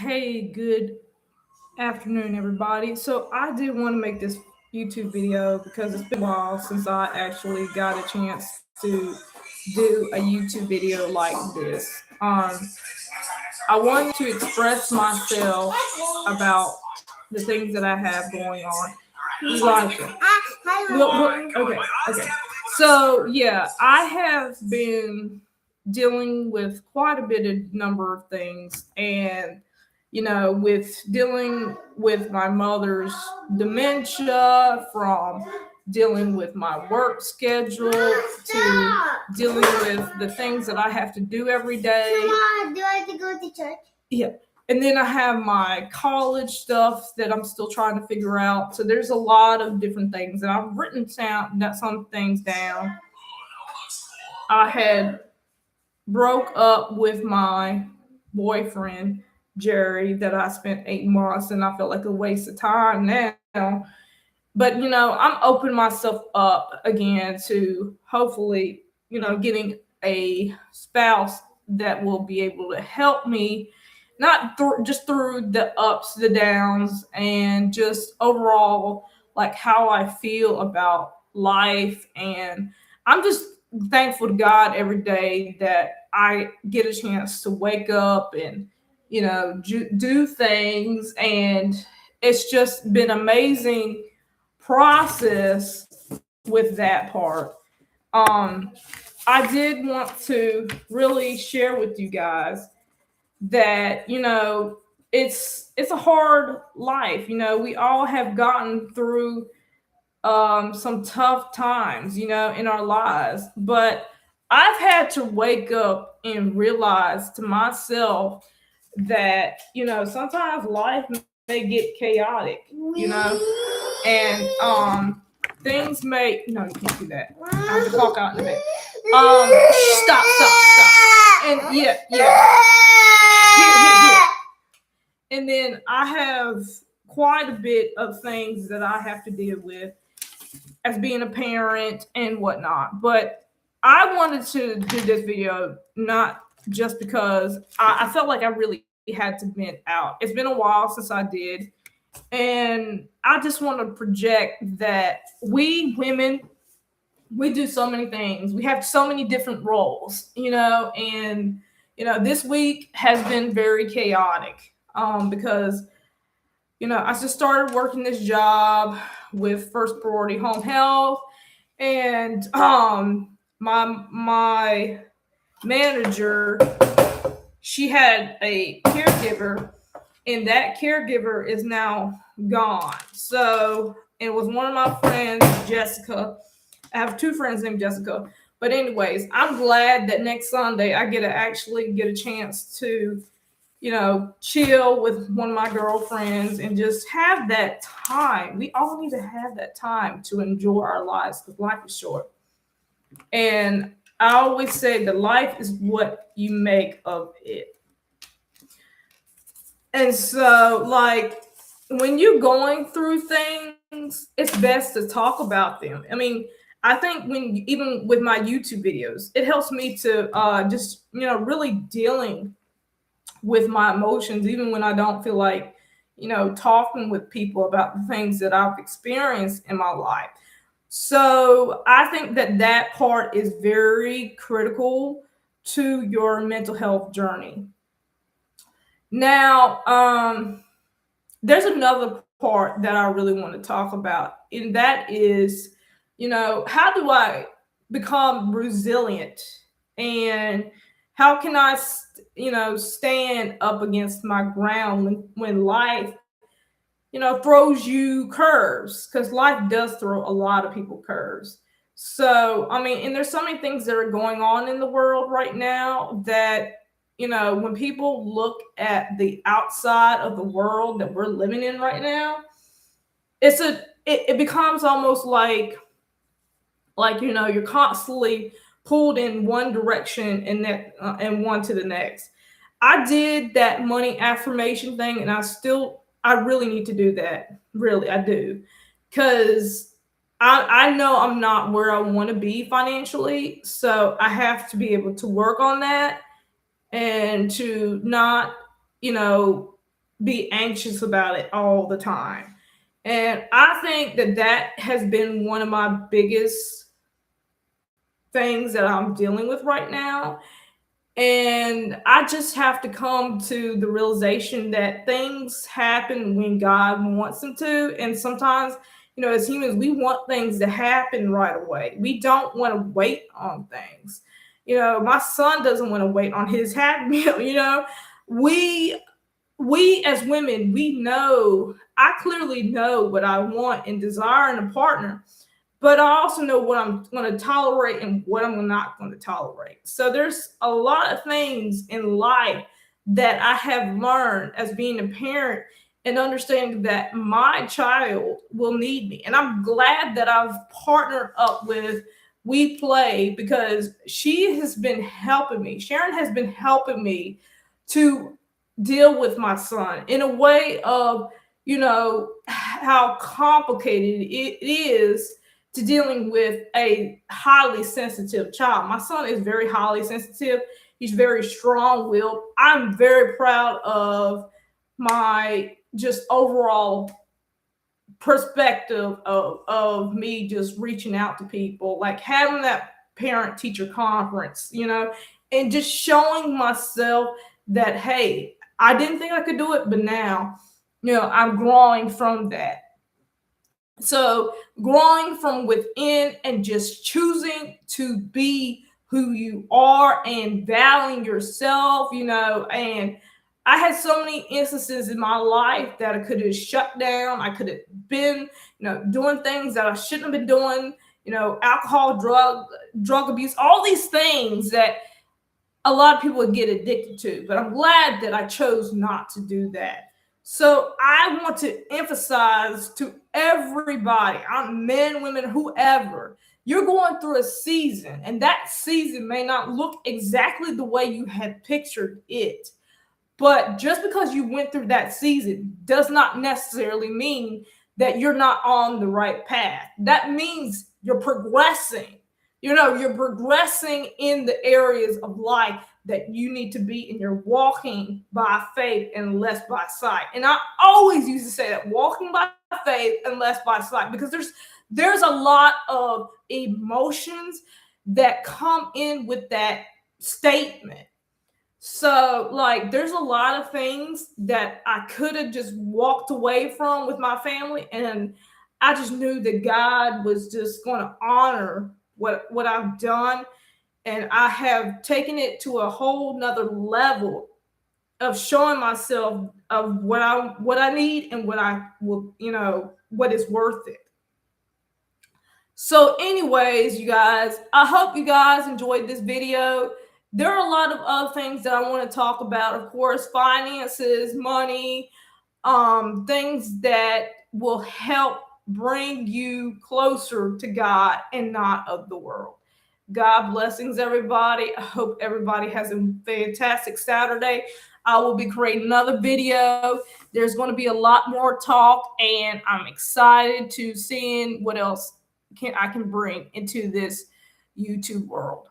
Hey, good afternoon, everybody. So, I did want to make this YouTube video because it's been a while since I actually got a chance to do a YouTube video like this. I wanted to express myself about the things that I have going on. Elijah. Okay, okay. So, yeah, I have been dealing with quite a bit of number of things, and with dealing with my mother's dementia, from dealing with my work schedule to dealing with the things that I have to do every day. Mama, do I have to go to church? Yeah. And then I have my college stuff that I'm still trying to figure out. So there's a lot of different things, and I've written down some things down. I had broke up with my boyfriend Jerry that I spent 8 months, and I felt like a waste of time now. But I'm opening myself up again to hopefully getting a spouse that will be able to help me, not just through the ups, the downs, and just overall like how I feel about life. And I'm just thankful to God every day that I get a chance to wake up and do things. And it's just been amazing process with that part. um I did want to really share with you guys that it's a hard life. We all have gotten through some tough times in our lives, but I've had to wake up and realize to myself that sometimes life may get chaotic, and things may no, you can't do that. I have to clock out in a bit. Stop. And yeah. Here. And then I have quite a bit of things that I have to deal with as being a parent and whatnot. But I wanted to do this video not just because I felt like I really had to vent out. It's been a while since I did. And I just want to project that we women, we do so many things. We have so many different roles, and this week has been very chaotic because I just started working this job with First Priority Home Health, and my manager, she had a caregiver, and that caregiver is now gone. So it was one of my friends, Jessica. I have two friends named Jessica. But anyways, I'm glad that next Sunday I get to actually get a chance to, chill with one of my girlfriends and just have that time. We all need to have that time to enjoy our lives because life is short. And I always say that life is what you make of it. And so, like, when you're going through things, it's best to talk about them. I mean, I think even with my YouTube videos, it helps me to just, really dealing with my emotions, even when I don't feel like, talking with people about the things that I've experienced in my life. So I think that that part is very critical to your mental health journey. Now, there's another part that I really want to talk about, and that is, how do I become resilient, and how can I, stand up against my ground when life, throws you curves, because life does throw a lot of people curves. So, I mean, and there's so many things that are going on in the world right now that when people look at the outside of the world that we're living in right now, it becomes almost like you're constantly pulled in one direction and one to the next. I did that money affirmation thing, and I really need to do that. Really, I do, because I know I'm not where I want to be financially, so I have to be able to work on that and to not, you know, be anxious about it all the time. And I think that that has been one of my biggest things that I'm dealing with right now. And I just have to come to the realization that things happen when God wants them to. And sometimes, as humans, we want things to happen right away. We don't want to wait on things. My son doesn't want to wait on his happy meal. We as women, I clearly know what I want and desire in a partner, but I also know what I'm going to tolerate and what I'm not going to tolerate. So there's a lot of things in life that I have learned as being a parent and understanding that my child will need me. And I'm glad that I've partnered up with We Play, because she has been helping me. Sharon has been helping me to deal with my son in a way of, how complicated it is to dealing with a highly sensitive child. My son is very highly sensitive. He's very strong-willed. I'm very proud of my just overall perspective of me just reaching out to people, like having that parent teacher conference, and just showing myself that, hey, I didn't think I could do it, but now, I'm growing from that. So growing from within and just choosing to be who you are and valuing yourself, and I had so many instances in my life that I could have shut down. I could have been, doing things that I shouldn't have been doing, alcohol, drug abuse, all these things that a lot of people would get addicted to. But I'm glad that I chose not to do that. So I want to emphasize to everybody, men, women, whoever, you're going through a season, and that season may not look exactly the way you had pictured it. But just because you went through that season does not necessarily mean that you're not on the right path. That means you're progressing. You're progressing in the areas of life that you need to be, and you're walking by faith and less by sight. And I always used to say that, walking by faith and less by sight, because there's a lot of emotions that come in with that statement. So, like, there's a lot of things that I could have just walked away from with my family, and I just knew that God was just going to honor what I've done, and I have taken it to a whole nother level of showing myself of what I need and what I will, what is worth it. So anyways, you guys, I hope you guys enjoyed this video. There are a lot of other things that I want to talk about. Of course, finances, money, things that will help bring you closer to God and not of the world. God blessings, everybody. I hope everybody has a fantastic Saturday. I will be creating another video. There's going to be a lot more talk, and I'm excited to seeing what else I can bring into this YouTube world.